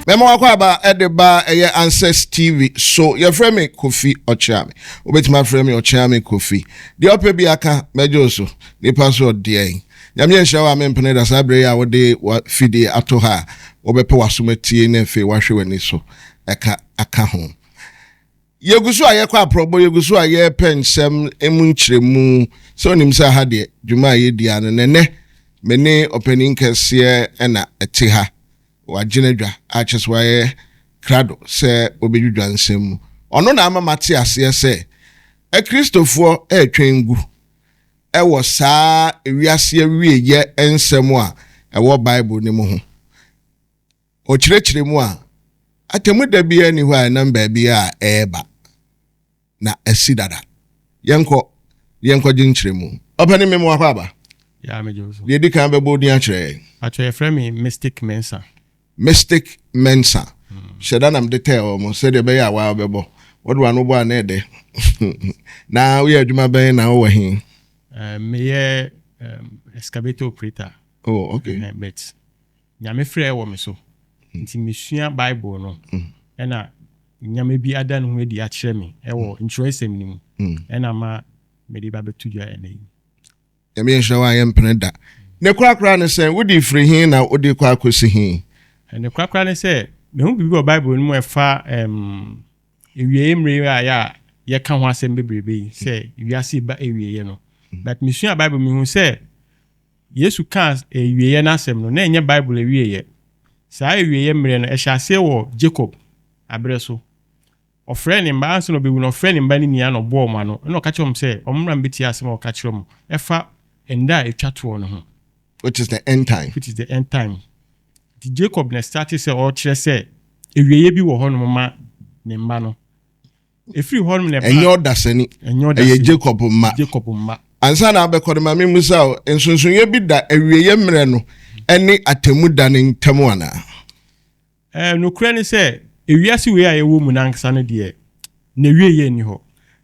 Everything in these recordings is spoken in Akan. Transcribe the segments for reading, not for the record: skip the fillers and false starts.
Memo akwaba edeba eye Ancest TV. So your friend me Kofi Ochame. Obet my friend me Ochame Kofi. The ope bi aka mejo so. The password there. Nyame shawa mempene da sabre ya wode fide ato ha. Obepe wasumeti ne fe wahwe wani so. Aka ho. Yegusu aye kwa probo yegusu aye pensem emunchiremu. So nimsa ha de dwuma ye dia ne mene opening kese ena etiha. Wajinedwa achis waye krado se obedwudwa nsem ono na ama mate ase se Kristofo twengu wo saa ewiase wieye ensem a wo Bible ni mu ho o kirechire mu a atemu da bia ni ho a number bia eba na asidada yenko jinchire mu opani memo akwa ya mejoso ye dikan be bodi a kire actually frame me mystic Mensah. Mystic Mensah. Shedanam detail mo said the bear wa bebo. What one over nede. Now we are Juma Bay now over here. Me excavator operator. Oh, okay. But nyame frɛ wo me so. Nti mesua Bible no. Ɛna nyame bi adan ho edi akyerɛ me. Ɛwɔ introduction ni mu. Ɛna ma me de ba betu dwa ɛna yi. Yame nhwa wa yɛ mpeneda. Ne krakra ne sɛ wodi free hin na wodi kwa akosi hin. And the cracker say, me who be Bible no efa ewie mre ya ye kan ho asem bebrebe say wiase ba ewie no. But me sua Bible me hu say Yesu kan ewie na asem no na enye Bible ewie ye. Sa ewie mre no e hyase wo Jacob abreso. Ofre ne mba anso no be wu no ofre ne mba ni nia no bo ma no. Na o ka kyerem say omra mbeti asem o ka kyerem. Efa enda etwato no ho. Which is the end time. Which is the end time. The Jacob ne started say or chere say ewieye bi wo hono ma ne mba no efiri hono ne ba enyo dasani eye Jacob ma ansa na abekode ma me musa ensonsonye bi da ewieye mre no ene atemu da ne ntemu ana no kure ne say ewiase we a yewo mu nankasa no de na ewieye ni ho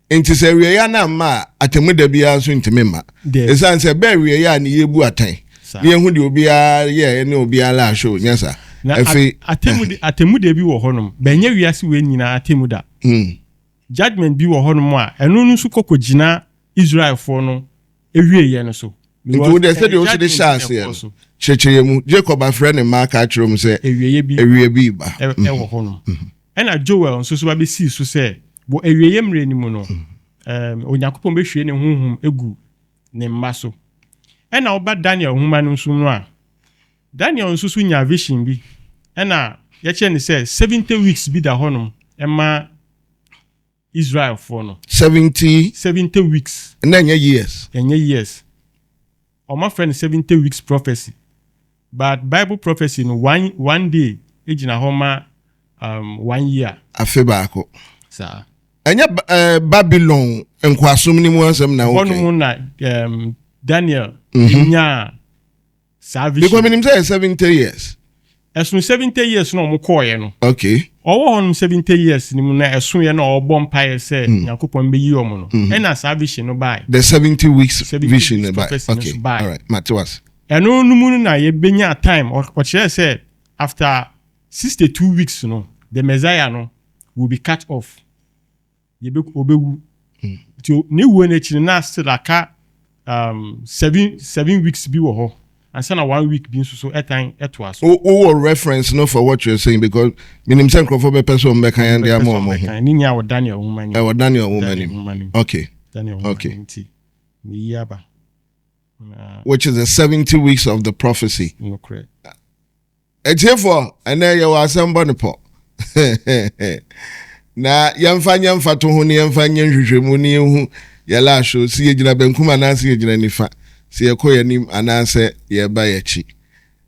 enti say ewieye na ma atemu da bia so nteme ma esan say ba ewieye a ne yebu atan ne hu de obia ye ne obia la show nyasa atemu de bi wo honom benye wiase we nyina atemu da judgment bi wo honom a eno nu su kokogina Israel for no ewieye no so nti de say de o se de chance checheye mu Jacob afre ne ma ka kiro mu say ewieye bi ba e wo honom ena Joel nso so ba be si so say bo ewieye mre ni mu no Onyankopon be hwie ne honhom egu ne mma so. Ena oba Daniel huma no nso no a Daniel nso so nya vision bi ena ye che ne say 70 weeks bi da honom ema Israel for no 70 weeks na years o my friend 70 weeks prophecy but Bible prophecy no one day ejina homa 1 year afebako sa enya Babylon enkwasum ni mu ansem na okay honom na Daniel nya service because minim say 70 years esun 70 years no mo koye no okay owo honum 70 years ni mu na esun ye na obom paye say Yakopon be yi omo no ena service no buy the 70 weeks vision no buy okay all right Matewas eno numu na ye benya time o chere say after 62 weeks no the Messiah no will be cut off ye be obewu ti ni wo na chiri na still aka 7 weeks bi wo ho and sana 1 week bi so etan etwas o reference no for what you're saying because minim say crofo be person be kan dia mo ni nya wo Daniel woman okay Daniel okay ni yaba which is the 70 weeks of the prophecy no correct it's here for and there you are somebody po na yamfa to ho ni yamfa nhwehwemu ni hu yala show si yegina benkuma na si yegina nifa si yekoya nim ananse ye ba yachi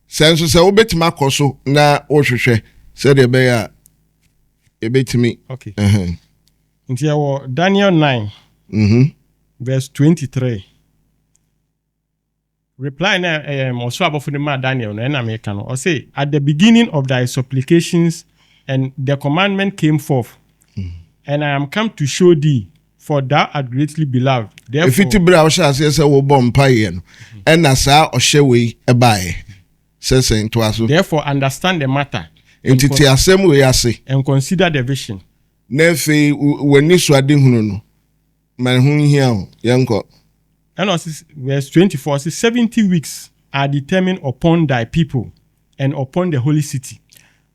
senso se obetima akoso na ohwehwe se de be ya ebetimi okay nti yawo Daniel 9 verse 23 reply na also about the man Daniel no na me kan no say at the beginning of thy supplications and the commandment came forth and I am come to show thee for thou art greatly beloved. Therefore, if it be our chance, yes, I will bomb pie and as our or share we a buy. Says to us. Therefore, understand the matter Entity asem we ase. And consider the vision. Na afei w'ani so ade hunu no. Ma hu hia ho. Yenko. And also verse 24 says 70 weeks are determined upon thy people and upon the holy city.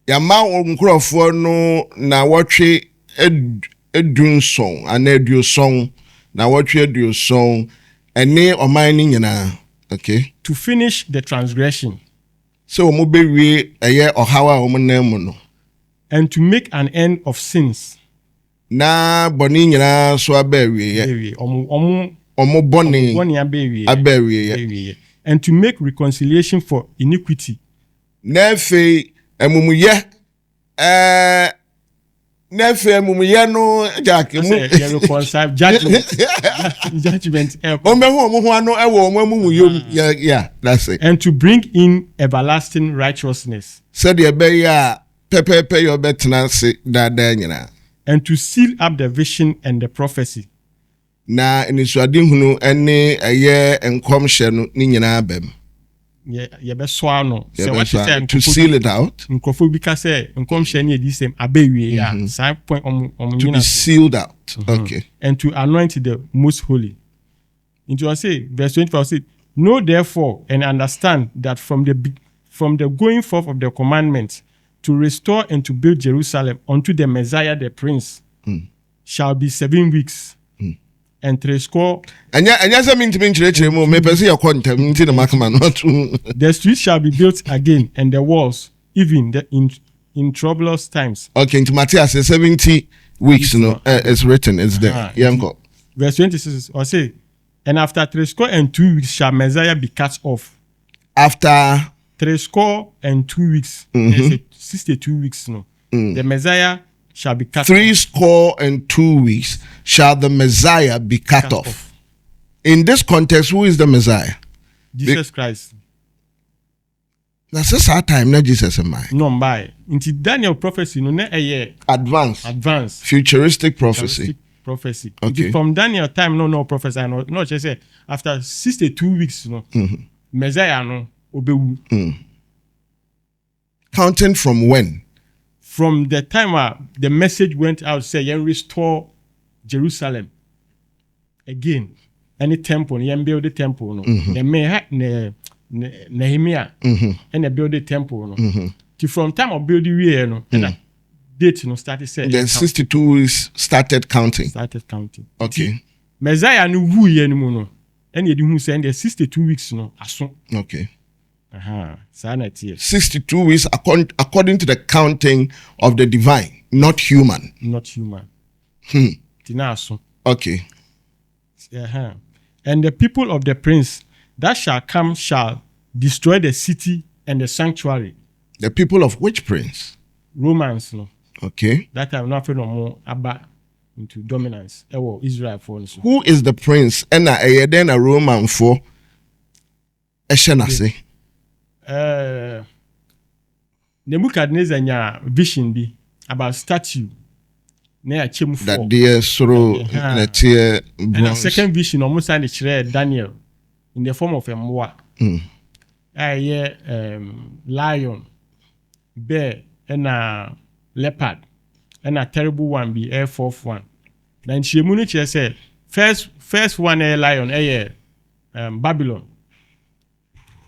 Yama nkurofo no na wotwe edunson ana eduson na wotwe eduson ene oman ni nyina. Okay. To finish the transgression. So mo bewie eye ohawa o mo nam no. And to make an end of sins. Na boni nyina so abawie. Omo boni abawie. And to make reconciliation for iniquity. Na fe amumuye no jack reconcile judgment yeah, that's it. And to bring in everlasting righteousness. Said ye be ya pepe your betna se da nyina. And to seal up the vision and the prophecy. Na inisuade hunu ene eye enkomhye no ni nyina bam. To seal it out. To be sealed out. Okay. And to anoint the most holy. Into I say, verse 25 say, know therefore and understand that from the going forth of the commandments to restore and to build Jerusalem unto the Messiah the Prince shall be 7 weeks. And threescore. And the streets shall be built again, and the walls, even in troublous times. Okay, into Matthias 70 weeks, it's written, it's there. Verse 26, or say, and after threescore and 2 weeks shall Messiah be cut off. After threescore and 2 weeks, 62 weeks, the Messiah shall be cut 62 weeks shall the Messiah be cut off. In this context, who is the Messiah? Jesus Christ. That's a sad time, not Jesus and mine. No, by into Daniel prophecy, no, a year advanced futuristic prophecy. Okay. From Daniel time, no prophecy. No, just say after 62 weeks, Messiah no obewu. Counting from when? From the time the message went out, say, you restore Jerusalem again. Any temple, you build the temple. Nehemiah, and they build the temple. From time of building, date started saying. The 62 is started counting. Okay. Messiah no who ye no. And you who say the 62 weeks Okay. 62 weeks according to the counting of the divine, not human. Okay. And the people of the prince that shall come shall destroy the city and the sanctuary. The people of which prince? Romans. Okay. That time not no more about into dominance. Israel for. Who is the prince? And then a Roman for Eshenase. Nebuchadnezzar nya vision bi about statue na ya chemu for that dear sorrow na tear bronze. And the second vision almost and it Daniel in the form of a moa. Lion, bear, and a leopard, and a terrible one be air fourth one. Then she said first one a lion Babylon.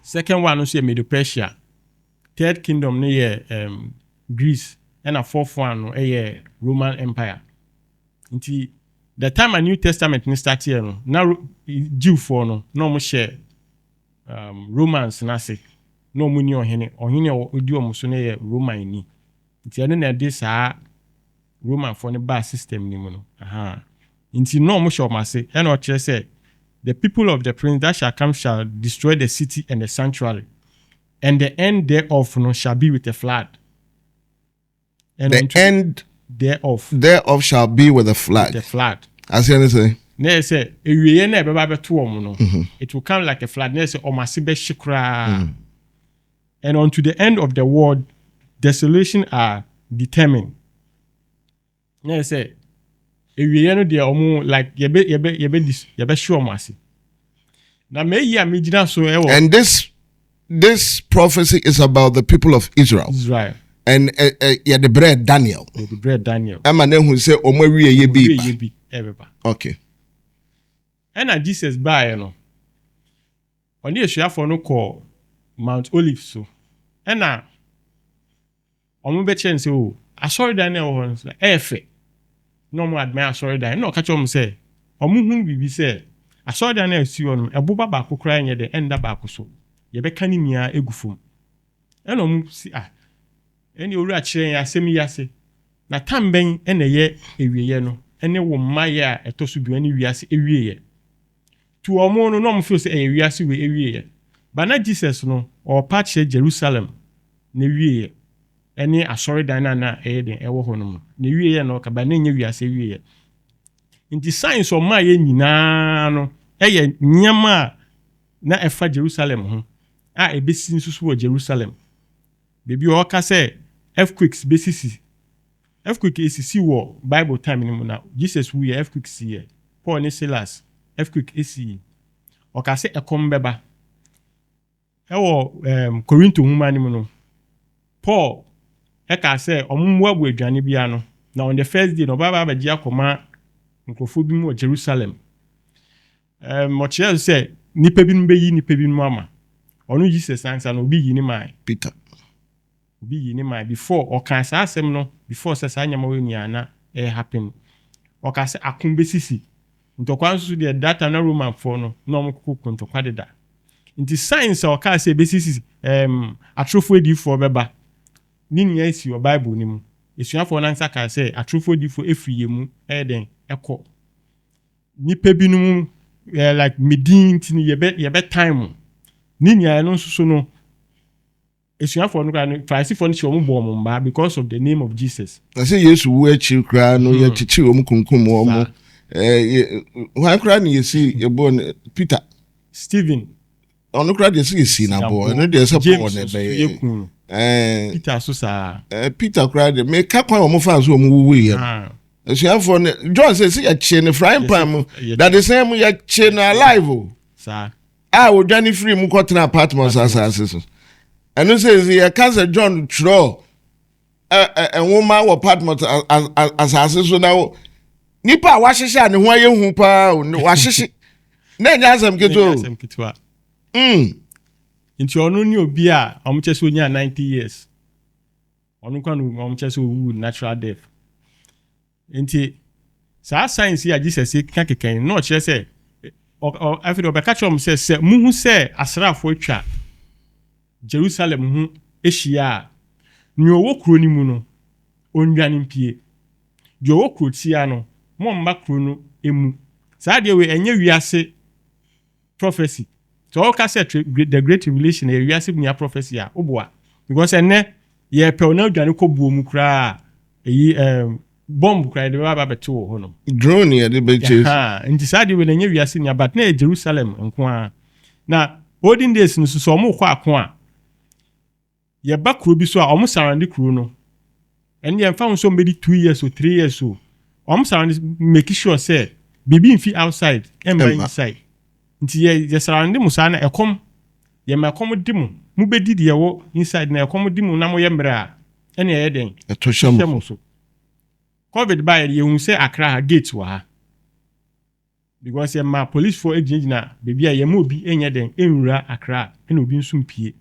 Second one also Medo-Persia. Third kingdom near Greece. And a fourth one Roman Empire. Until the time a New Testament start here, now Jew for no more share Romans nase. No money on hene or do musone Roman ni. Until then this Roman for the bar system ni mono. Until no more shop say and what you say. The people of the prince that shall come shall destroy the city and the sanctuary, and the end thereof shall be with a flood. And the end thereof shall be with a flood. The flood. As you say. They say, it will come like a flood. They say, and unto the end of the world, desolation are determined. They say, like and this prophecy is about the people of Israel. and yeah the bread Daniel the bread Daniel ama na hu say o ma wie ye bi everybody okay and Jesus buy no on the asuafo no call Mount Olive so and na omo be chen say o asori Daniel ho so efe no mo admire asori Daniel no ka chom say omo hu bibi say asori Daniel si on eboba ba kokora nye de enda ba ko so ye be kan nia egufom and omo si eni oru a kire ya asemi yase na tamben ene ye ewieye no ene wo maye a etoso bi ene wiase ewieye tu omo no no feel say wiase we ewieye ba na Jesus no o pa che Jerusalem na wieye ene asori dan na den ewo ho no na wieye no ka ba na nya wiase wieye nti science o maye nyina no eye nyama na efa Jerusalem ho a ebesi nsusu wo Jerusalem bebi o ka say earthquakes besisi earthquake esisi wo Bible time ni mu na Jesus wu ye earthquake si ye Paul ni Silas earthquake esi o ka se ekom beba ewo Korinto huma ni mu no Paul ka se omumwa bu adwane bia no na on the first day no baba abaji akoma nkofo bi mu Jerusalem mo che se nipa bi nbe yi nipa bi mu ama onu Jesus ansa no bi yi ni mai Peter bi yi ni mai before o kan sa asem no before say sa nyama we niana happen o ka se akon besisi ntokwa nso de data na Roman for no na omkoko ntokwa deda nti science o ka se besisi atrofo edifo beba ni nya esi o Bible ni mu esuafo na nsa ka se atrofo edifo efriye mu den ekọ nipa binum like medin tini yebe time ni nya no nso no esuafo no kan Pharisee no chi omo bo mba because of the name of Jesus. I say Yesu wu achi kra no ye chichi omo kunkum omo why kra ni yesi ye born Peter Stephen ono kra de si na bo no de say Paul na be Peter so sa Peter kra de me ka kwan omo fa so omo wu ye esuafo no John say see ya chi ne frying pan that the same ya chi na alive sa o dwane free mu kwotena apartment asase so and you say the cancer John Tro woman wa apartment asase so now nipa wa hihye ne ho ayehu pa wa hihye na nya asem keto nti ono ni obi a omchese onya 90 years ono kwanu omchese owu natural death nti sa science ya Jesus ka keken no kire se afido be catch om se muhu se asrafo atwa Jerusalem hu ehia ni owo kuro ni mu no onwane mpie di owo kuro tia no mo mba kuro no emu sa de we enye wiase prophecy so o ka say the great revelation e wiase bunya prophecy a oboa because enne ye pe ona dwane ko buo mu kra eyi bomb kra de baba beto ho no drone ye de be chase nti sa de we enye wiase nya but na Jerusalem nko a na olden days no so mo kwa ako a ye ba kuro bi so a omo surround kuro no and ye fa so mbedi 2 years or 3 years so omo surround make sure say bibi nfi outside and inside nti ye surround musa na ekom ye makom dimu mu bedi de wo inside na ekom dimu na mo ye mra ene ye den to shamo so covid by ye hu say Accra gate wa because ye ma police for agent na bibi a ye mo bi enye den enwura Accra ene obi nsum pie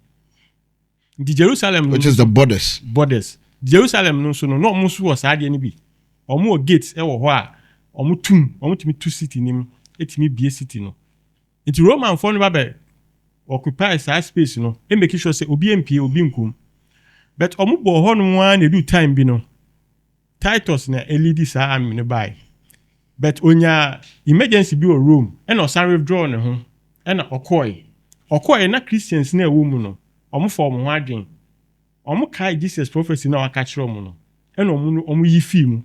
the Jerusalem which is the borders Jerusalem no so no mo so was ade ni bi omo gate e wo ho a omo timi two city nim etimi bie city no nti Roman for no ba occupy side space no e make sure say obi MP obi nkum but omo bo ho no wan na do time bi no Titus na lead sa am no buy but onya emergency bi o Rome e no san withdraw ne ho e na okoi na Christians na ewo mu no omo for omo adwen omo kai Jesus prophecy na waka kire omo no e na omo yi film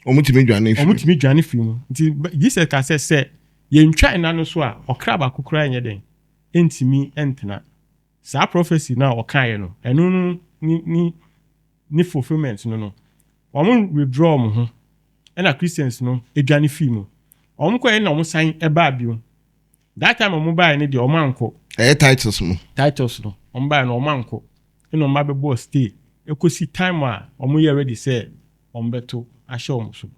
omo timi dwane film nti Jesus ka say ye ntwa na no so a okra ba kokora nye den entimi entena sa prophecy na okai no eno ni fulfillment no omo withdraw omo ho e na Christians no edwane film omo ko e na omo san e ba bio that time omo ba ne de omo anko Titus no omo ba na omo anko eno ma be bo stay ekosi time a omo ye ready say ombeto ahye omo so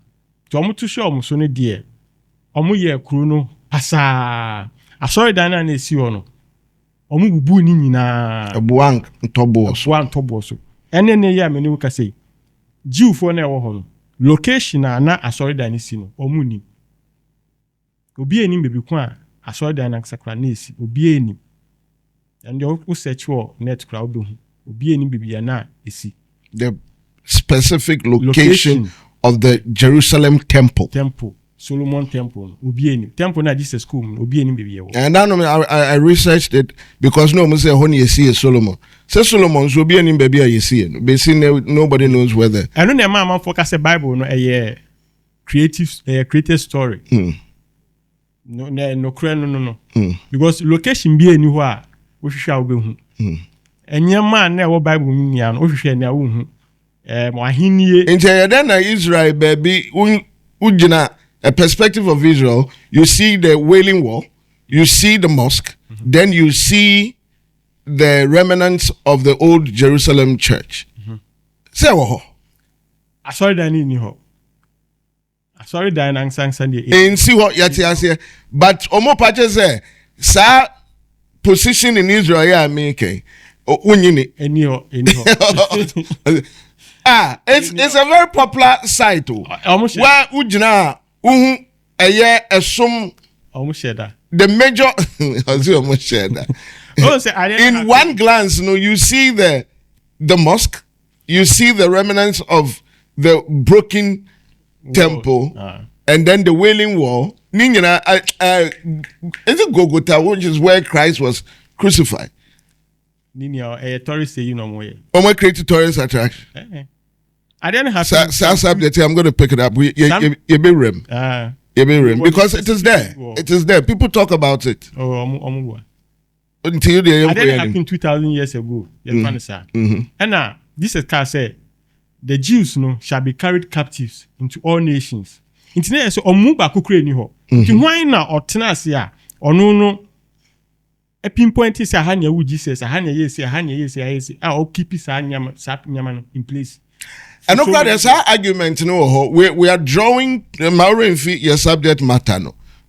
to omo to hye omo so ne de omo ye kru no pasa asori dan na esi ho no omo bubu ni nyina abuan ntobo so ene ne ya meni ka say Jew for na ewo ho no location na asori dan esi no omo ni obi enim bebi kwa asori dan na sakra na esi obi enim and you search for net crowd obi enim bebi na esi the specific location of the Jerusalem temple. Solomon temple obi enim temple na Jesus school obi enim bebi ye. And I researched it because no say honey you Solomon. Say Solomon so obi enim bebi you see no. Be see nobody knows whether. And no man focus the Bible no creative story. No because location be any ho a wo hwehwe a wo behu enye man na wo Bible nya no wo hwehwe na wo hu mo ahenie nje then na Israel baby ugina a perspective of Israel, you see the Wailing Wall, you see the mosque, then you see the remnants of the old Jerusalem church. Say wo asori dan ni ho sorry, Diane sang Sunday. In see what yati ase, but omo pache say sa position in Israel ya make. Unyini. Anyhow. It's a very popular site. Where ujina eye esum. The major in one glance, you see the mosque, you see the remnants of the broken temple, and then the Wailing Wall. Is it Golgotha, which is where Christ was crucified? Tourist say more. Creative tourist attraction. I didn't have subject. I'm going to pick it up. You be rim. Because it is there. It is there. People talk about it. Until I didn't happen 2,000 years ago. And now this is car say the Jews shall be carried captives into all nations. Internet so omuba kokure ni ho. Ti hwan na otena ase a ono no a pinpoint say aha na wu Jesus aha na yes a o keep sa nyama no in place. And no there's our argument we are drawing the Maureen feet your subject matter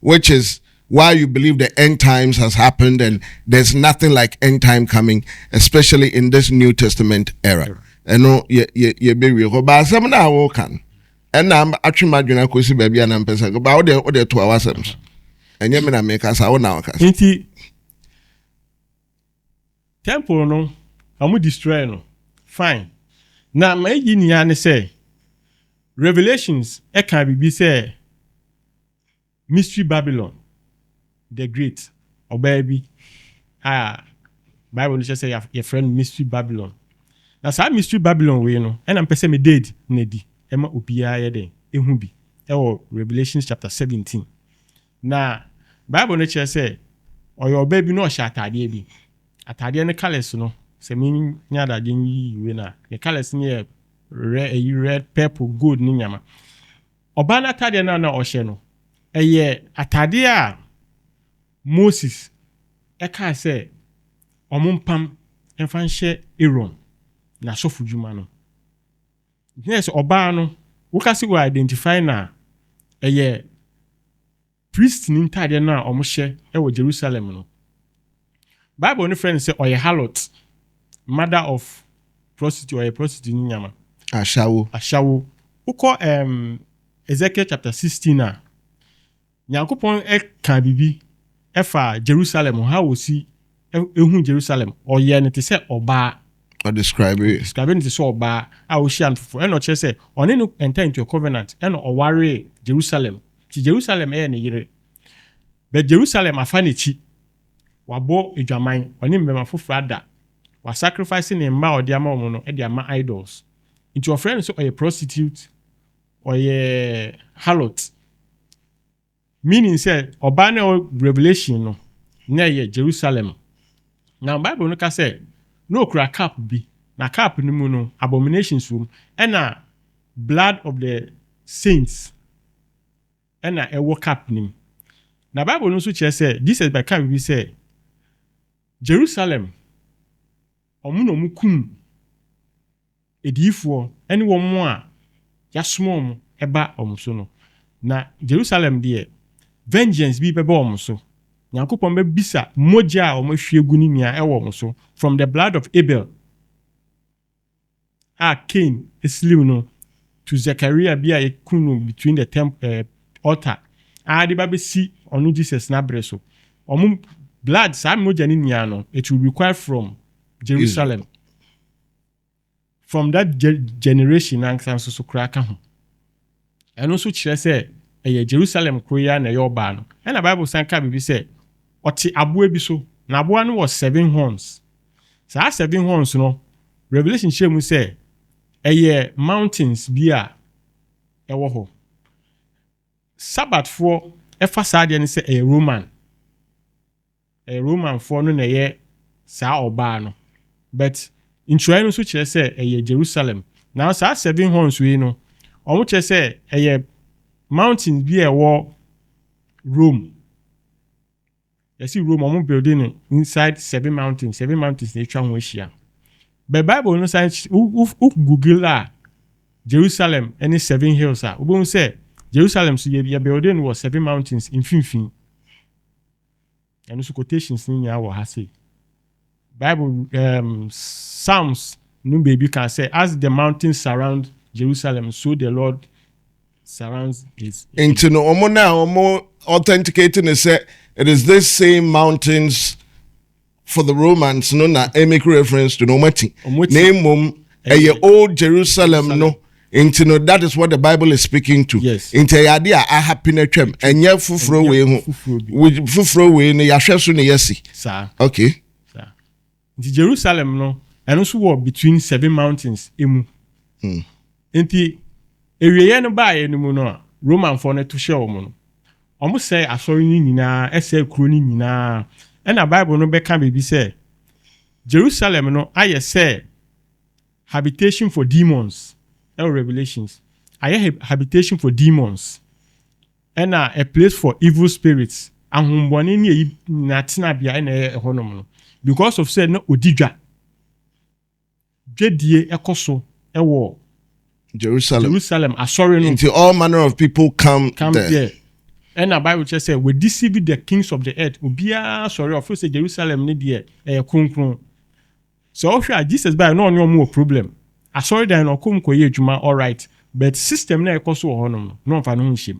which is why you believe the end times has happened and there's nothing like end time coming, especially in this New Testament era. And no ye be real but some na wo kan. And I'm actually imagine kwesi baby and I'm person about the 2 hours and you na make us our now cast. Temple no amu destroy no fine. Now my yin say Revelations can be say Mystery Babylon the Great or baby Bible just say your friend Mystery Babylon. Now some Mystery Babylon we and I'm person me dead nedi ema obia ye den ehu bi Revelation chapter 17. Now Bible nature say or your baby no sha atade ne colors no se me nya da den yi we na the colors ne red purple gold ni nyama oba na atade na ohye no eye atade a Moses ka say omumpam emfa nhye Aaron na sofu djuma no. Yes, oba no wokase we identify na priest ni ntade na omohye e Jerusalem no. Bible no friend say oye harlot, mother of prostitute or a prostitute ni nyama. Ashawo. Uko Ezekiel chapter 16 na. Nyankopon ka bibi efa Jerusalem how we see ehun Jerusalem oye ne te say oba or describing it so oba a wo hia nfofo e no che say one no enter into a covenant e no oware Jerusalem. Ti Jerusalem ne yire. But Jerusalem afane chi wabo edwaman one mbema fofo ada wa sacrifice ne mma odi ama omo no e di ama idols. Into your friend so a prostitute or a harlot. Meaning say oba na Revelation no na ye Jerusalem. Now Bible no ka say no kra cap bi na cap ni mu no abominations wom and na blood of the saints and na ewo cap nim. Na Bible no so che say this is by can we say Jerusalem omu no mukum ediyifoɔ ɛne wɔn mo a yasoma wɔn ɛba wɔn so no na Jerusalem deɛ vengeance bi bɛba wɔn so Nyankopɔn bɛbisa mogya a wɔn ahwie gu ne nua ɛwɔ wɔn so from the blood of Abel a Cain esliw no to Zechariah bi a yɛkum no between the altar a de ba bɛsi ɔno Jesus n'abrɛ so wɔn blood saa mogya ne nua no it will require from Jerusalem from that generation ankasa nso so kora ka ho ɛno nso kyerɛ sɛ ɛyɛ Jerusalem koro ya na ɛyɛ ɔbaa no ɛna Bible san ka bibi sɛ ɔte aboa bi so na aboa no wɔ 7 horns saa 7 horns no Revelation hyɛ mu sɛ ɛyɛ mountains bi a ɛwɔ hɔ Sabbathfoɔ ɛfa saa deɛ no sɛ ɛyɛ Romanfoɔ no na ɛyɛ saa ɔbaa no but nkyerɛe no nso kyerɛ sɛ ɛyɛ Jerusalem na saa 7 horns wei no ɔmo kyerɛ sɛ ɛyɛ mountains bi a ɛwɔ Rome yɛsi Rome ɔmo building no inside 7 mountains na atwa ho ahyia but Bible no science Google a Jerusalem any 7 hills a wobɛhu sɛ Jerusalem so yɛ building wɔ 7 mountains mfimfini ɛno so quotations ni nyinaa wɔ ha sei Bible Psalms no baby can say as the mountains surround Jerusalem so the Lord surrounds his into no omo na omo authenticating is say it is this same mountains for the Romans no na make reference to no mati name mum old Jerusalem no into no that is what the Bible is speaking to yes into yade a happy na twem enye fufuro we hu fufuro we ne yahwe so ne yesi sa okay sa the Jerusalem no and so were between 7 mountains emu enti ewiye no baaye no mu no Roman for no to show mu no omo say asori ni nyina ese kuro ni nyina and the Bible no be kan be say Jerusalem no aye say habitation for demons Revelations aye habitation for demons and a place for evil spirits ahombone ni na tena bia na ehonom no because of say no odidwa dwedie ekoso ewo Jerusalem asori no until all manner of people come there. And the Bible just say we deceive the kings of the earth obia sorry of say Jerusalem ni de kronkron so hwa Jesus by no onyo mo problem asori dan no kom koye adwuma all right but system na ekoso wo honom no mfa no nhim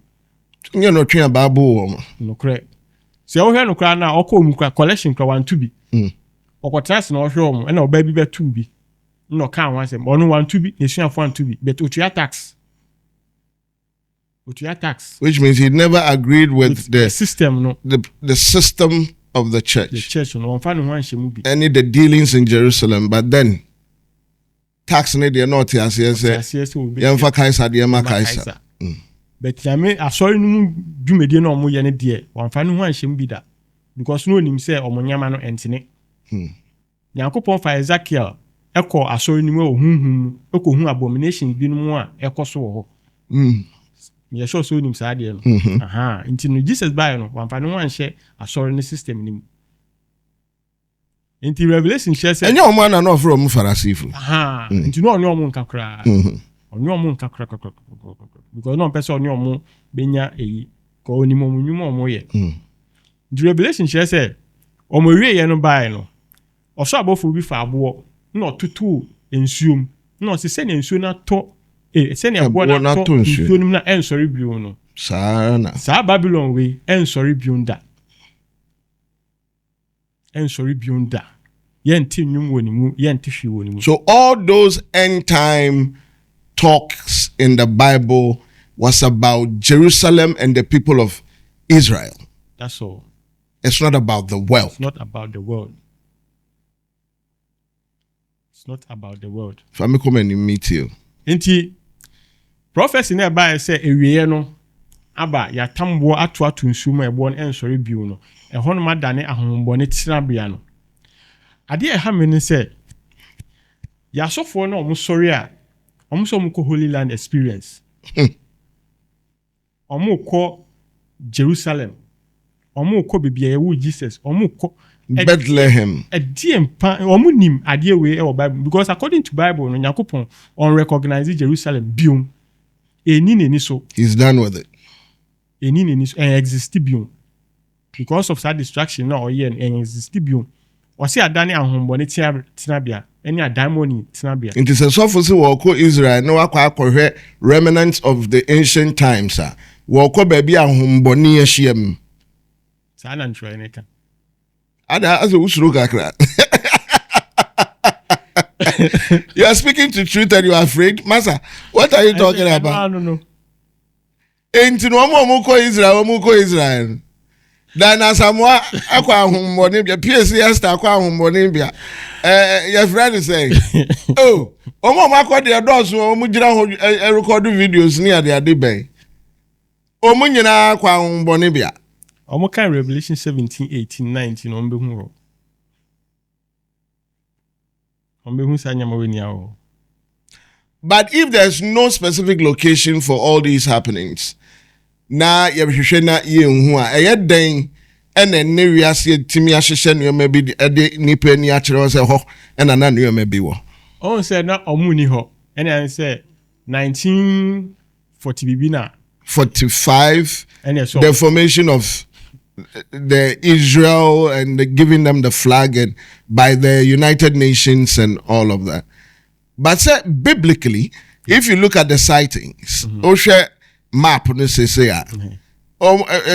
nye no twen Bible wo no correct so wo hwe no kra na okom kra collection kra want to be okotrans na wo hwe wo na oba bi betu bi no kan wan sem ono want to be nesuafo want to be but otua tax which means he never agreed with the system no the system of the church no mfa no wan hyemu bi any the dealings in Jerusalem but then tax ne de not as yes yemfa Kaiser de ma Kaiser but yame asori no dwumedie na omo ye ne de mfa no wan hyemu bi da because no onim say omo nyama no entene Nyankopɔn fa Ezekiel ekɔ asori no mu ohunhun ekohu abomination bi no mu a ekoso wo ho me sure so onim saa de no aha nti no Jesus by no mfa no wan hye asori no system ni mu nti Revelation share say enye omo na no from Pharisee aha nti no onyo omo nkakra onyo omo nkakra because no person onyo omo benya eyi ko onim omo nwum omo ye nti Revelation share say omo wie ye no by no oso abofo bi fa abo na otutu ensuom na se ne ensuo na to se ne abo na to ensuo na ensori bio no saa Babylon we ensori bio nda ensori bio nda yenti nwum wonimu yenti hwe wonimu. So all those end time talks in the Bible was about Jerusalem and the people of Israel. That's all. It's not about the world. It's not about the world. It's not about the world. If I come and meet you. Enti prophecy na ba say ewiye no aba ya tambo atoato nsuma ebo no ensori bio no ehon ma dane ahombɔ ne tirabia no ade ha me ne say ya sofo no omo sori a omo so omo ko Holy Land experience omo ko Jerusalem omo ko bibia ye wu Jesus omo ko Bethlehem. A DM omunim adie we e Bible because according to Bible no Yakupon on recognize Jerusalem biom eni so He's done with it. eni so exist biom because of that distraction na oye exist biom o se adane ahombone tinabia any adamoni tinabia. It is a sophosi woko Israel no akwa remnants of the ancient times woko baby ahombone ahiem. Sa na ntro eneka Ada as a usuru kakra. You are speaking to truth and you are afraid. Masa, what are you talking about? No. Enti no omo ko Israel. Dan asamwa akwa ahombone bia PSC star akwa ahombone bia. Your friend is saying, "Oh, omo akwa de doors omo gira ho record videos ni ade ben. Omo nyina akwa ahombone bia." Omo kan Revelation 17, 18, 19 on behu ro. On behu sanya maweni awo. But if there's no specific location for all these happenings, na yebhwehwe na yenhu a eyeden ene ne wiase timi ahyehye no maybe de nipa ni akere se ho ena na no maybe wo. On said na omu ni ho. Ene say 1940 bibina 45 ene so the formation of the Israel and giving them the flag and by the United Nations and all of that. But biblically, if you look at the sightings, Osha map no say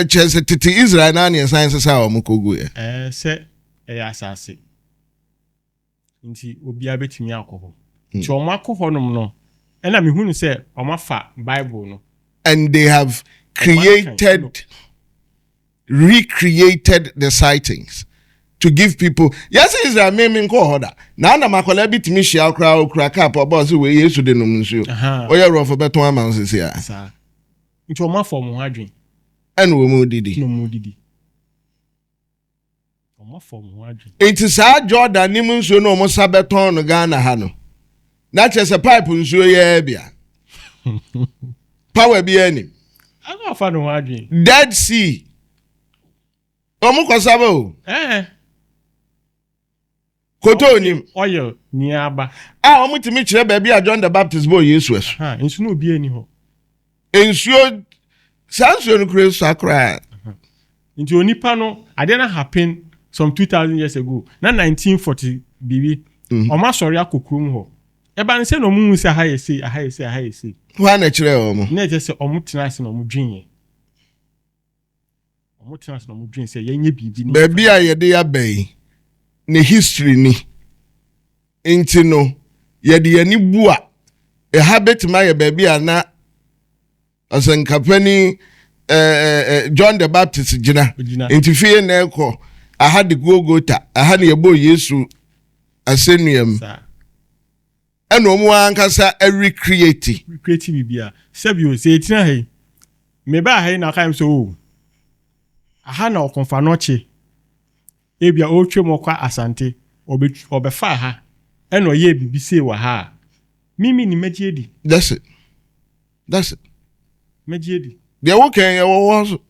chese titi Israel na ne science say o mukogu say asase. Nti obi abetimi akoho. Nti o makoho nom no. Ena me hunu say o mafa Bible no. And they have recreated the sightings to give people. Yes, Israel me ko hoda. Na na makola bitimi hia okra cap about say we Yesu de nom nsuo. Oya ro for beton am say ya. Sa. Nti o mafa mo adwen. And we mo didi. No mo didi. O mafa mo adwen. It is a Jordan nim nsuo no mo sabeton no Ghana ha no. Na chese pipe nsuo ye bia. Power bi ani. I don't find no adwen. Dead Sea. Omo kwasaba o. Koto nim oil ni aba. Omo timi kire ba bia John the Baptist boy Yesu eso. Nsu no obi ani ho. Ensuo sansuo no kure sakra. Nti onipa no ade na happen some 2000 years ago. Na 1940 bibi. Omo sori akokrom ho. Eba nse no mu nse aha yesi. Wa na kire omo. Na je se omo tenase na omo dwenye. Omo tenase na omo dwen se yenye bibi ni. Ba bia ye de ya bai. Ne history ni. Enti no ye de ani bua. E habit ma ye ba bia na asankapani John the Baptist gina. Enti fie na ekọ aha de Gogota aha na yebo Yesu asenuam. Eno omo ankasa recreate bibia. Sebio se etina he. Me ba he na kaim so. Aha na okonfa noche. Ebia otwe mokwa asante obefa ha. Eno ye bibi se wa ha. Mimi ni mejiedi. That's it. Mejiedi. They woken ye wo so.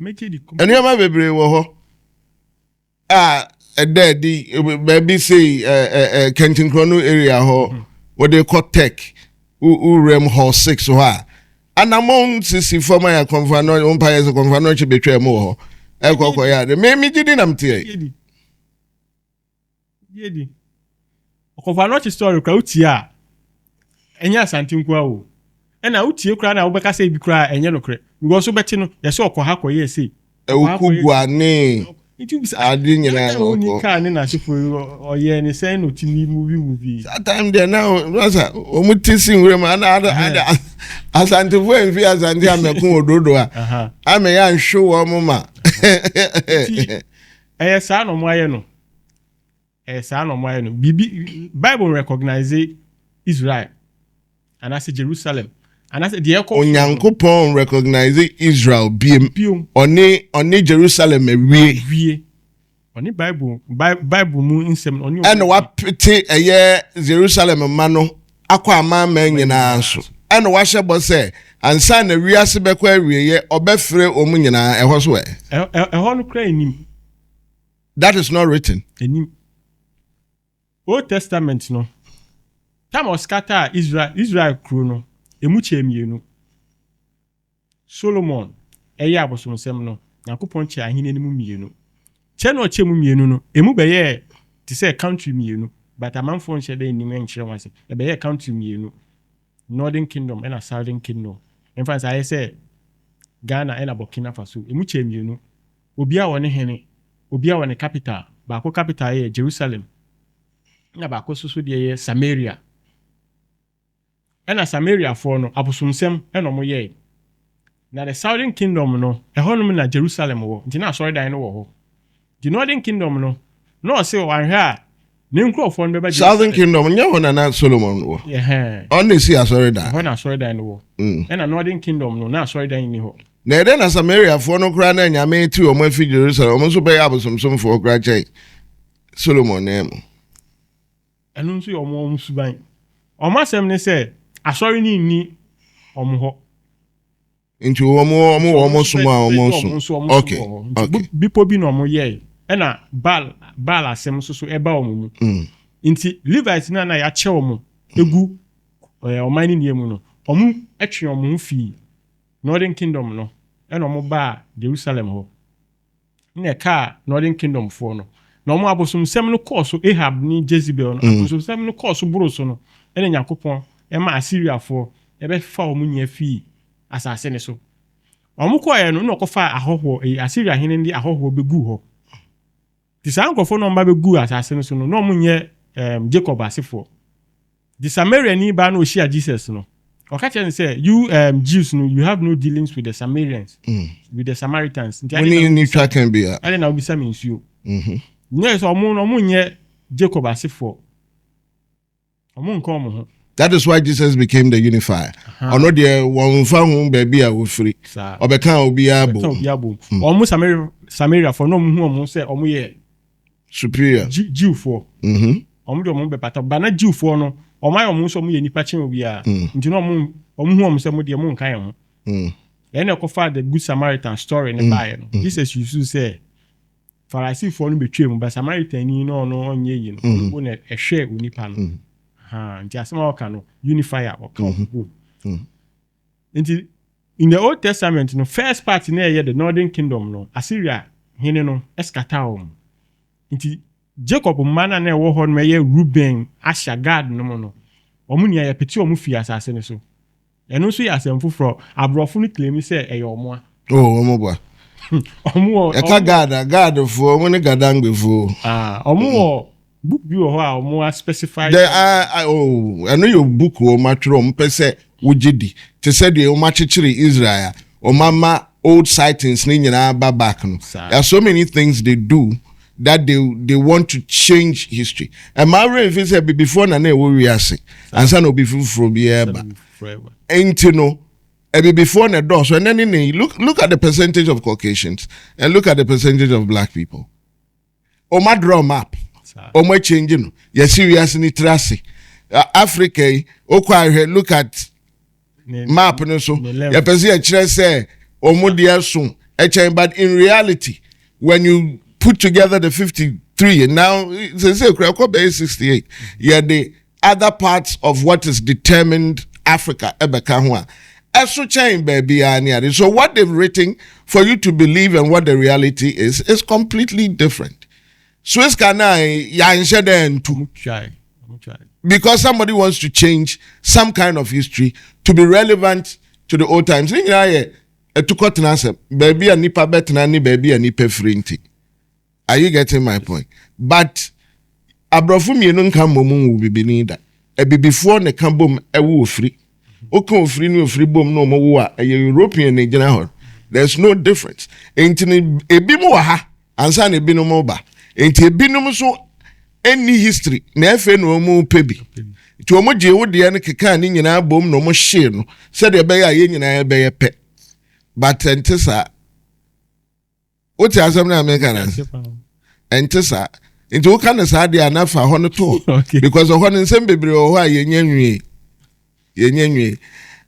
Mejiedi. Eni ma bebre wo ho. Daddy baby say Kenton Chrono area ho what they call tech rem hall 6 ho anamon sisi former ya conference umpires conference betwe mo ho ekoko ya de me gidi nam tie yedi conference story kwa utia enya asante nkwa o ena utie kra na ubeka say bi kra enye no kre because ubeti no ye se okoha koye say ukugwane adi nyina oni ka ni na sifo oye ni say no timi movie that time there now wasa omutisi nwere ma na asante fo enfi asante amekun ododo a ame ya nhwe wo mo ma sa no mo aye no Bible recognize Israel and as Jerusalem and as the echo Onyankopon recognize Israel biem oni Jerusalem wie oni Bible mu insem oni and what pity Jerusalem ma no akwa ama nyina so and wa hyebo say ansa na wiase bekwa wieye obefre omu nyina eho so eho no kra enim That is not written. Enim. Old Testament no. Time of scatter Israel crew no. Emu chemienu. Solomon eye abosomsem no. Yakopon che ahine ni mu mienu. Che no che mu mienu no. Emu beye to say country mienu. But amanfo nche dey ni menchire wase. E beye country mienu. Northern Kingdom and a Southern Kingdom. In fact, I say Ghana and Burkina Faso. Emu che mienu. Obia wone hene. Obia wone capital. Baako capital ye Jerusalem. Na baako so de Samaria. Na Samaria for no abosomsem na mo ye. Na the Southern Kingdom no, ehonum na Jerusalem wo. Nti na sorry dan no wo ho. The Northern Kingdom no say o anhwe a ne nkrofo no be Southern Kingdom nya ho na Solomon wo. Yeah. On the see sorry dan. Ho na sorry dan no wo. Na Northern Kingdom no na sorry dan ni ho. Na ede na Samaria for no kra na nyame ti o mo afi Jerusalem. O mo so be abosomsom for kra chai. Solomon name. Enu nso yo mo suban. O ma sem ne say asori ni omo ho. Into omo sumo. Okay. Bipo bi no omo ye. E na bal asem so eba omo mu. Nti Levites na ya che omo egu omani ni emu no. Omo etwe omo fi Northern Kingdom no. E na omo ba Jerusalem ho. Na ka Northern Kingdom for no. Na omo abosomsem no course Ahab ni Jezebel no. Abosomsem no course buro no. E na Yakopon e ma Assyria for e be fa omo nya fi asase ne so. Omo koye no no kofa ahoho Assyria hene ndi ahoho begu ho. Ti sankofo no mba begu asase ne so no omo nye Jacob asefo. The Samaritan ni ba no share Jesus no. Oka chen say you Jews no you have no dealings with the Samaritans. With the Samaritans. We need to can be. Ale na obisa me nsuo. Nye so omo nye Jacob asefo. Omo nko omo ho. That is why Jesus became the unifier. Ono de won fa hu baby a wo free. Obeka obi abo. Omo Samaria for no hu omo say omo ye superior. Jew for. Omo de omo be pata bana Jew for no. Omo ayo omo so omo ye nipa chen obi a. Nti no omo hu omo say mo de mo nkan ye ho. Then e kofa the good Samaritan story ne bae no. Jesus used to say Pharisee for no betwe mo but Samaritan ni no onye yi no. Wo na ehwe onipa no. Nti asema waka no unifier or in the Old Testament no first part na the Northern Kingdom no Assyria hene no escata nti Jacob mana na ewo ho no ye Reuben Asher Gad no omu nia ya peti omu fi asase ne so eno so ya asem foforo abrofo no claim say e omo a omo ba omo e ka God fo omo ne gadangbe fo omo book bi ho a omo specify there I know your book o matro mpese wugidi te said the o machechiri Israel o mama old sightings ni nyina ba back no there are so many things they do that they want to change history and my if say before na na we ase and say no be from be eba ain't no before na do so and then look at the percentage of Caucasians and look at the percentage of black people o ma draw map omo change no ya serious ni trase Africa okwa look at map no so ya pese ya kire say omo dia so but in reality when you put together the 53 and now say Krakow 68 yeah the other parts of what is determined Africa ebeka ho a eso chain baby ani so what they've written for you to believe and what the reality is completely different. Swiss canai because somebody wants to change some kind of history to be relevant to the old times. Baby a nipa betna ni baby a nipa frinti. Are you getting my point? But abrofu mienu nka momu will be neither. Before ne kambom ewu free. Oko free no free bom no mo wo a European ne gina ho. There's no difference. Entini ebi mo ha ansa na ebi no mo ba. Enti ebinom so any history na efe no mu pebi ti omo je wo de ne keka ni nyina bom no mo hye no se de be ya ye nyina be ye pe but entisa o ti asem na America na entisa enti wo kan sa de anafa ho no to because ho no nsem bebre ho a ye nyanwie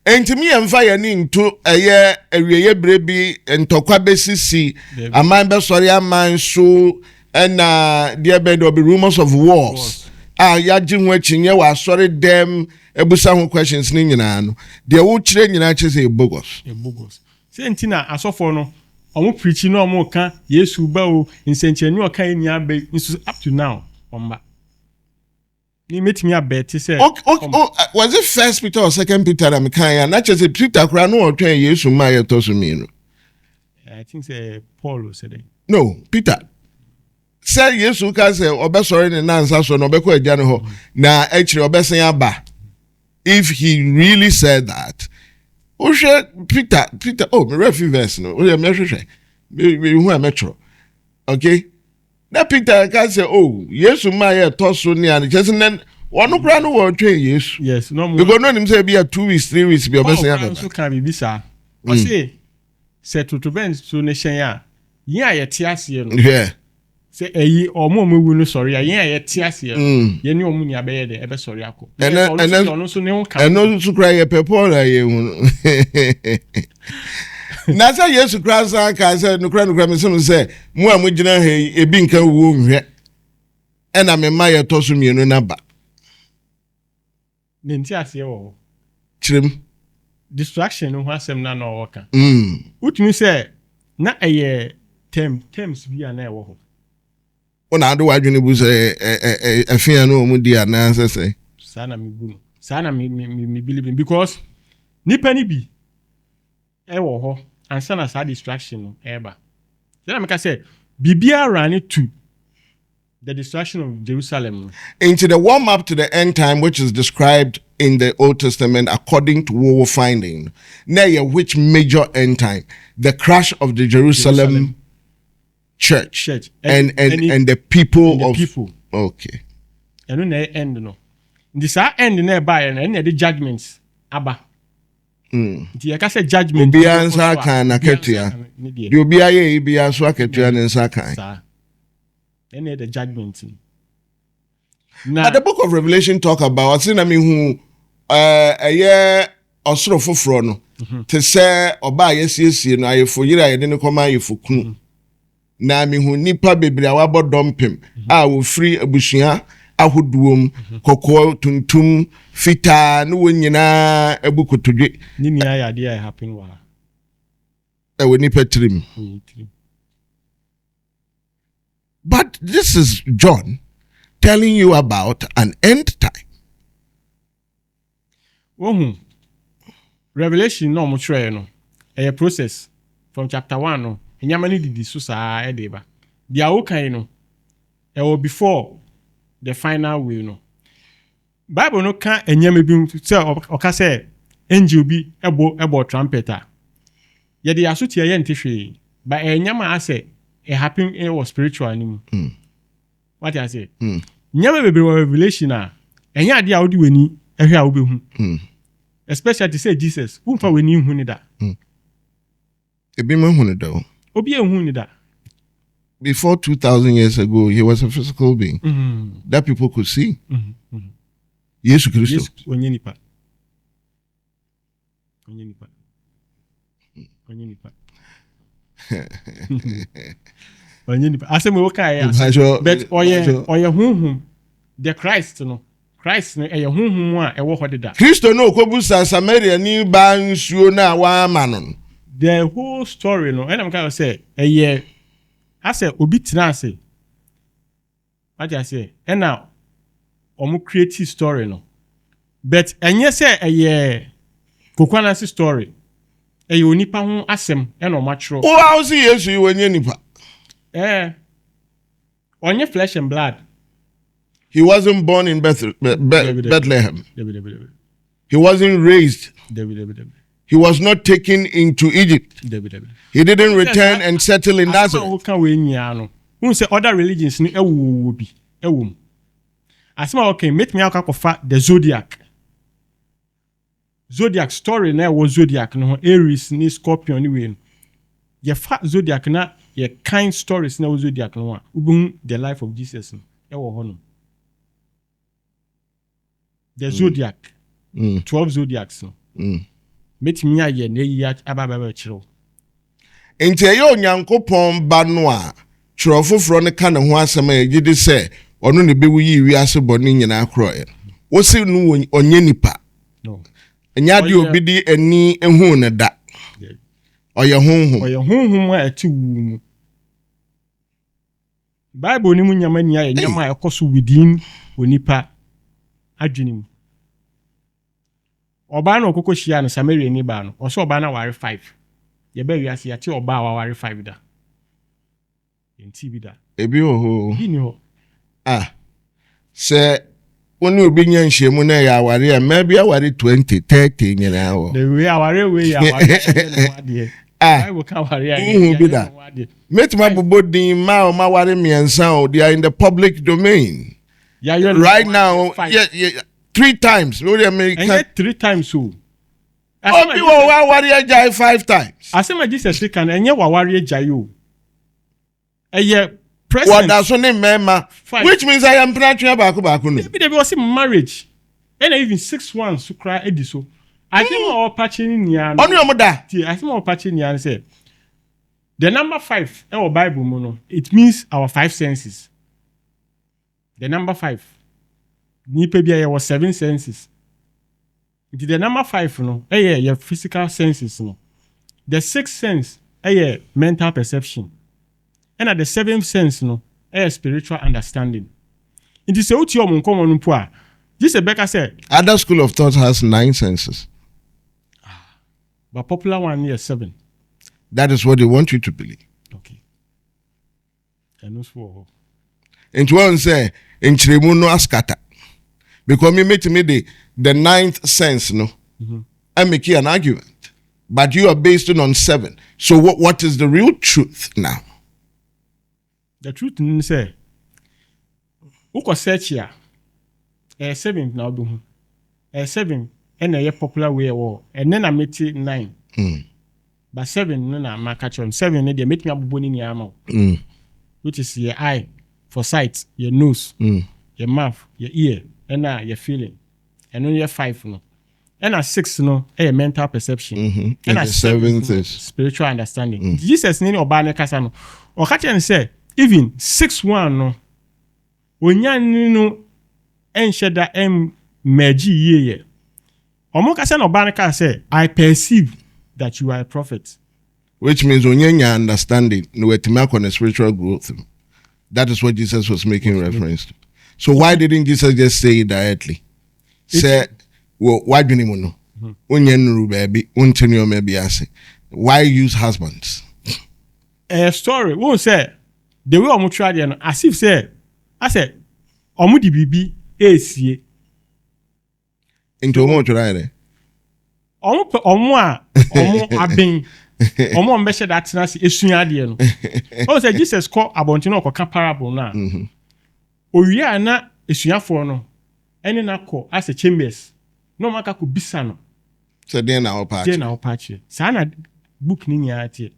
enti mi emfa ye ni nto eye awieye brebi ntokwa besisi aman be sori aman so and there will be rumors of wars. Yajin watching you are sorry them ebusa questions ni nyina no. There will train nyina say bogus. Bogus. Say ntina asofo no omo preach no omo ka Yesu ba o nsenchenu o kan nya ba up to now omba. Ni metimi abeti say was it first Peter or second Peter that me kan na che say Peter kra no o twen Yesu ma ye to so mi no. I think say Paul said. No, Peter. Say Yesu ka say obesori ne nansa so no obekọ agya ne ho na ekire obesen aba. If he really said that, Peter, me refi verse no. Me hwehwe. Me hu a metro. Okay? Na Peter ka say, Yesu ma ye to so ne an just then one kra no wo twen Yesu. Yes, no more. Because no him say be 2 weeks, 3 weeks be obesen aba. So can be bisa. O say to ben so ne hyen a yin a ye te ase no. Yeah. Say omo wu no sorry yin a ye te ase no. Ye ni omo ni abeye de ebe sorry akọ. And so ne ho ka. And no so cry ye people ye hu. Na say Yesu Christ ka say no kra me say mu a mu gina he ebi nka wo nhwe. And na me ma ye to so mienu na ba. Ne nti ase wo. Chirem. Distraction no asem na no worka. Utumi say na terms bi na e wo ho. Ona ado wadwene bu say afia no mu dia na say. Sana mi bu no. Sana mi believe because nipa ni bi e wo ho ansa na sa distraction no e ba. Then I say bibia run to the destruction of Jerusalem. Into the warm up to the end time, which is described in the Old Testament according to what we're finding. Now, which major end time? The crash of the Jerusalem church. And the people of people. Okay. And when they end no. This end nearby and the judgments. Abba. The Akasa judgment. Be answer can aketia. You be a be a swaketia and sakai. Any the judgment. Now, the book of Revelation talk about who a year or sort of fufro to say or buy yes, no, I for you, I didn't come out for kun. Now, me who nipa baby, I will dump him. I will free a bushia, I would do cocoa tuntum, fita, no win yana a book to get. Nini idea happen wa. I will nip a trim. But this is John telling you about an end time. Revelation no mo try no. A process from chapter 1 no. Enyamani didi so sa e dey ba. Dia wo kan no. E wo before the final will no. Bible no kan enyama bi say oka say angel bi ebo trumpeter. Ye dey asuti ye ntehwe. Ba enyama ase it happened it was spiritual anymore. What I say? Nyama bebe revelation enya ade a wodi weni ehwe a wo behu. Especially to say Jesus, who fa weni hu ni da. Ebi ma hu ni da. Obi ehun ni da. Before 2000 years ago, he was a physical being that people could see. Yesu Kristo. Yes, onye nipa. Asem wo kai ya. But oye hunhum the Christ no. Christ no eye hunhum a ewo ho deda. Kristo no kobusa Samaria ni ba nsuo na wa ma no. The whole story no and I'm kind of say eye ase obi tina ase. What I say? And now omo creative story no. But enye say eye kokwanasi story. Eye onipa ho asem e no matro. O how see Yesu you wenye nipa. Onye flesh and blood. He wasn't born in Bethlehem. He wasn't raised. He was not taken into Egypt. He didn't return and settle in Nazareth. Who say other religions ni ewu bi ewum. Asema okay, make me akakofa the zodiac. Zodiac story na was zodiac no Aries ni Scorpion ni we. Ye fa zodiac na ye kind stories na was zodiac no ubun the life of Jesus no ewo ho no. The zodiac 12 zodiacs no. Make me aye na yi ababa chiro. Enti ye Onyankopon ba no a twerɛfoforɔ no ka ne ho asɛm a yɛgye de sɛ ɔno ne bɛwu yi wiase bɔne nyinaa korɔɛ wo se no ɔnyɛ nipa ɛnyɛ ade obi de ani ehu ne da ɔyɛ honhom a ɛte wu mu Bible ni mu nyama ni ayɛ nyama a ɛkɔ so within onipa adwene mu ɔbaa na ɔkɔkɔ hyia no Samaria ni baa no ɔsɛ ɔbaa na ware 5 yɛbɛ wiase yɛte ɔbaa wa ware 5 da yɛnti bi da ebi ho bi ni hɔ sɛ woni obi nya nhyiamu na yɛ aware a maybe aware 20 30 nyinaa wɔ the way aware we ya aware Bible can aware bi da metima bobo din ma ware miɛnsa o they are in the public domain right now 3 times no the American and 3 times so obi wo ware agya 5 times asema Jesus can enye ware agya yo eye present what does so name mema which means I am planning back no maybe they was marriage and even 6 ones so cry edi so I think our patching nia onu yomoda I think our patching nia say the number 5 in our Bible mono it means our 5 senses the number 5 nipa bia was 7 senses the number 5 no your physical senses no the 6th sense mental perception and at the 7th sense no spiritual understanding it is out your monko no po a this Rebecca said other school of thought has 9 senses but popular one is 7 that is what they want you to believe okay and those for and one say in chiremu no askata because me the 9th sense no I make an argument but you are based on 7 so what is the real truth now the truth is say uko search ya 7 na obi hu 7 and a popular way or and then I met 9 but 7 no na maka chon 7 ne dey make me abubo ni ama which is your eye for sight your nose your mouth your ear and your feeling and only 5 no and 6 no mental perception and 7th is spiritual understanding Jesus ni oba ne kasa no o ka chen say even 6-1 no onya ni no ensheda merge ye omo kasa no oba ne ka say I perceive that you are a prophet which means onyanya understanding no wetima on spiritual growth that is what Jesus was making reference to so why didn't Jesus just say it directly say why do you know onye nuru baby untini o maybe ase why use husbands a story won't say the way omo try there as if say I said omo di bibi esie into omo try there omo abin omo mbehye that na se esua de no o say Jesus call abonti no ko parable na owia na esuafo no ene na call as a chambers no maka ko bisa no so then na opache sa na book ni nya ate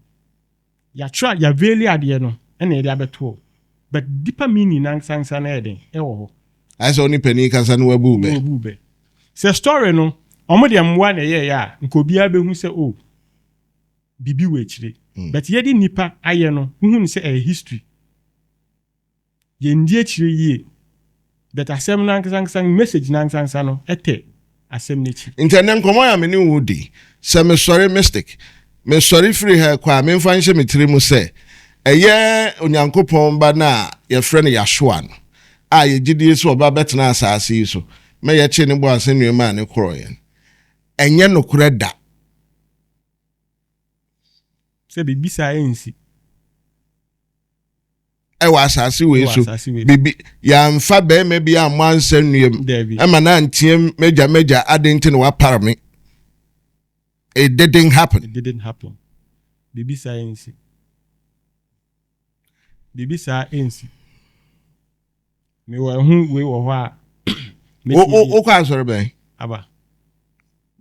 ya try ya veli ade no ene ede abeto but deeper meaning na sansa na ede e wo ho as only penny kasa no wabu be say story no omo de mwa na ye ya nko bia be hu say oh bibi we chire but ye di nipa aye no hu say a history ye ndie chire ye but asem na sansa message na sansa no ete asem ne chi intenen komo ya me ni wudi say me sorry mistake me sorry free her kwa me mfa nhye me tiri mu say eye onyankopon ba na ye frɛ no Yahshua no a ye gidie so oba betena asase yi so me ye che ne bo asenwe ma ne koroye enye no kure da se bibi sa ensi ewa asase we so bibi ya mfa be me bia amansa nuem ema na ntiem meja adenti no wa parame it didn't happen bibi sa ensi me wa hu we wo ho a o kwa sorry be aba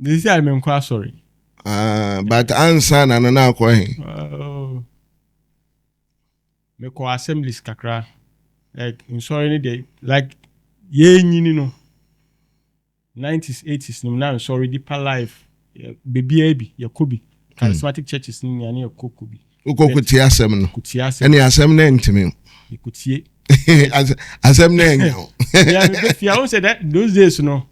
this is me kwa sorry but answer na kwa he me ko assemblies kakra like in sorry ni dey like ye nyini no 90s 80s no na sorry deeper life baby abi yakobi charismatic churches ni ya kokobi Ukokuti asem no. Kuti asem. Any asem na ntimi. Ikutie. Asem na enyo. Yeah, me befia won say that those days no.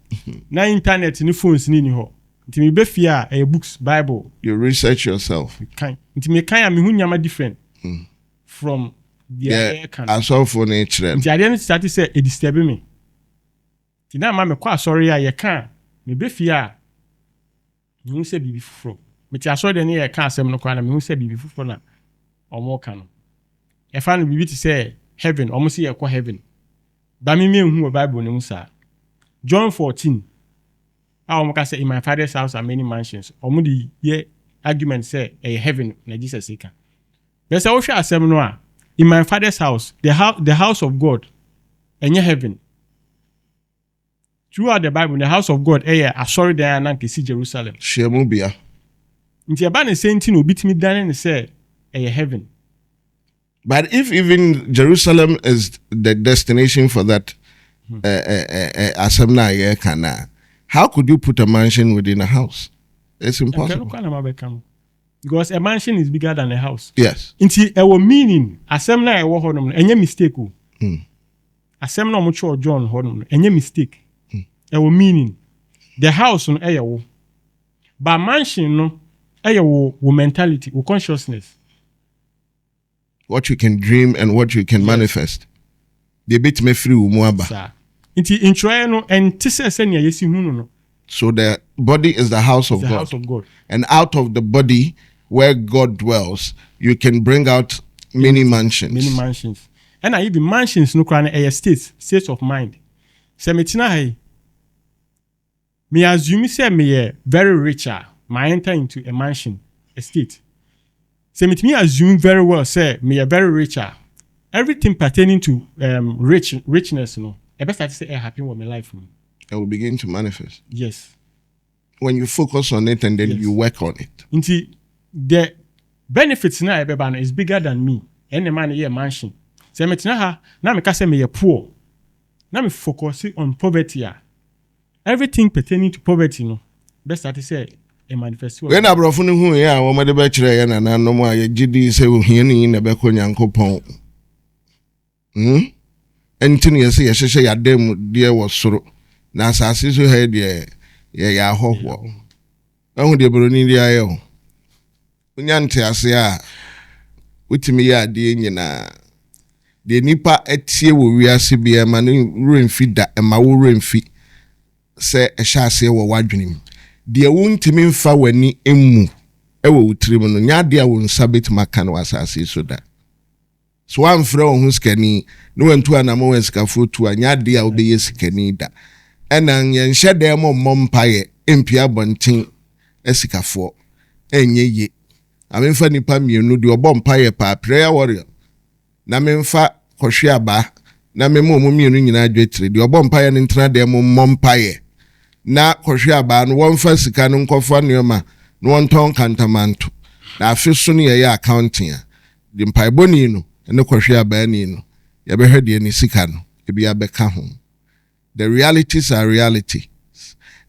Na internet ni phones ni ho. Nti me befia books, Bible. You research yourself. Kan. Nti me kan me hu nyama different from the air can. Asofo na echire. Nti ade no start say e disturb me. Nti na ma me kwa sorry a ye kan me befia me hu say bibi fufuro. Me ti asori de ne ye kan asem no kwa na me hu say bibi fufuro na omo ka no. E fa no bibi ti say heaven, omo say ye kwa heaven. Ba me hu Bible no musa. John 14. Omo ka say in my father's house are many mansions. Omo di ye argument say heaven na Jesus say kan. But say wo hwe asem no a in my father's house, the house of God, enye heaven. Throughout the Bible, the house of God, sorry there na kesi Jerusalem. Shemu bia. Nti eba ne senti no bitimi dan ne say heaven. But if even Jerusalem is the destination for that asemna ye kana, how could you put a mansion within a house? It's impossible. Because a mansion is bigger than a house. Yes. Nti ewo meaning asemna ewo ho no enye mistake o. Asemna mo cho John ho no enye mistake. Ewo meaning the house no eyewo. But mansion no eyewo wo mentality, wo consciousness. What you can dream and what you can manifest. The bit me free umuaba. Nti intro no enti se ne yesi hu no. So the body is the house of God. The house of God. And out of the body where God dwells, you can bring out many mansions. Many mansions. And I even mansions no kra na states of mind. Se metina hai. Me assume say me very richer. My enter into a mansion, a state. Se me assume very well say me very richer. Everything pertaining to richness no. I best start to say happen with my life. It will begin to manifest. Yes. When you focus on it and then you work on it. Nti the benefits na ebeba is bigger than me. And the man here mansion. Say me tina ha na me ka say me poor. Na me focus on poverty. Everything pertaining to poverty no. Best start to say a manifesto. When abrofo no hu ya wo mede be kire ye na nanom a ye gidi se ohia ni na be ko Nyankopon. Entini ye se ye hyehyɛ yadam de wo soro. Na asase so ha de ye ya hoho. Ahu de broni de aye ho. Unya nte ase a utimi ya de nyina. De nipa etie wo wiase bia ma no remfi da ma wo remfi se ehya ase wo wadwenem. De wuntimi mfa wani emu ewo wutirim no nya de a wo nsa betima kan wasase so da. So one friend who's skani no entu anamo wenskafo tu anya de a obeye skani da. Enan yen hyede mo mompaye empia bonten esikafo enye ye. Amemfa nipa mienu de obompaye pa prayer warrior. Na memfa kohwe aba na memo mienu nyina adwetire de obompaye ne ntena de mo mompaye. Na kohwe aba no wonfa sika no nkofa neoma no wonton kantamanto. Na afiso no ye accounting a de mpaiboni no ne kohwe aba ni no ye behwe de ni sika no e bia beka ho. The realities are reality.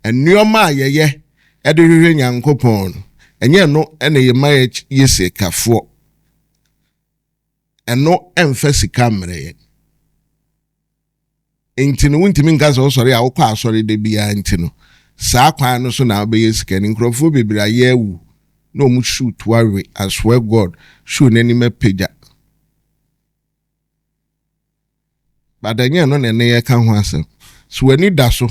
And neoma ye edehwe Nyankopon enye no ene ye maye yese kafo. Eno emfa sika mreye. Intino wuntimi nkaza osori a wokọ asori de bia intino. Saa kwan no so na obeye sika ni nkrofo bebira ye wu. No mu shoot worry as well God shoot nani me pagya. Badanya no ne ye ka ho asem. So wani da so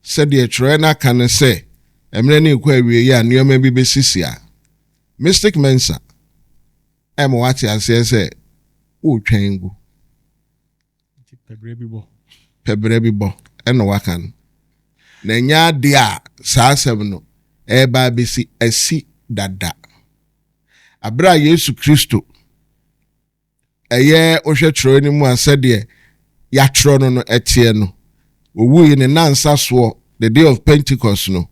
said the try na kan say emre na ekwa awie ya neoma bi besisi a. Mystic Mensah em wati ase say o twengu. Pebre bi bo eno wakan. Na nya de a saa asem no e ba besi asi dada. Abra Yesu Kristo eye ohwe tro ni mu asede ya tro no etie no owu yi ne nansa so the day of Pentecost no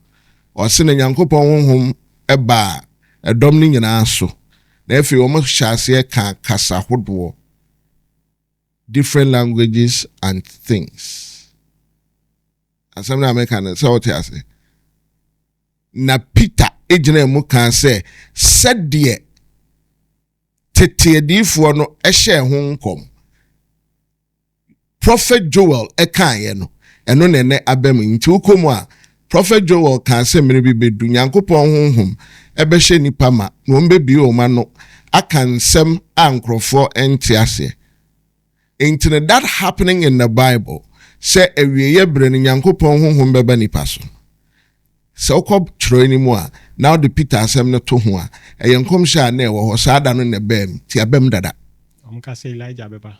o se ne Nyankopon honhom eba edom ni nyina so na efi o mo hyase ka kasa hodo different languages and things. And some American say what you say. Na Peter ejina mu kan say said de tete adiifoɔ no ɛhyɛ ho nkom prophet Joel ɛkaeɛ no ɛno nene abam nti wokom a prophet Joel kan sɛ mmere bi bedu Nyankopɔn honhom ɛbɛhyɛ nipa ma na ɔmbɛbie ɔma no aka nsɛm a nkurɔfoɔ ɛnte aseɛ nti that happening in the Bible sɛ awieyɛ bere no Nyankopɔn honhom bɛba nipa so sɛ wokɔ kyerɛ ni mu a na wode Peter asɛm no to ho a ɛyɛ nkɔmhyɛ a na ɛwɔ hɔ saa da no na ɛbɛm ti abɛm dada ɔmka sɛ Elijah bɛba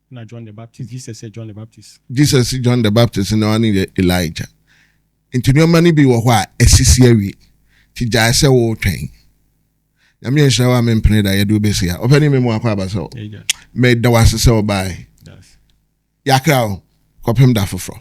na John the Baptist. Jesus said John the Baptist. Jesus said John the Baptist na ɔne yɛ Elijah nti nneɛma no bi wɔ hɔ a ɛsisi awie ti gyae sɛ wɔretwɛn nyame yɛnhyira wɔ a mempene da yɛde wobɛsi a ɔpɛ ne me mu akɔ aba sɛ mɛda wase sɛ ɔbae yɛakra wo kɔpem da foforɔ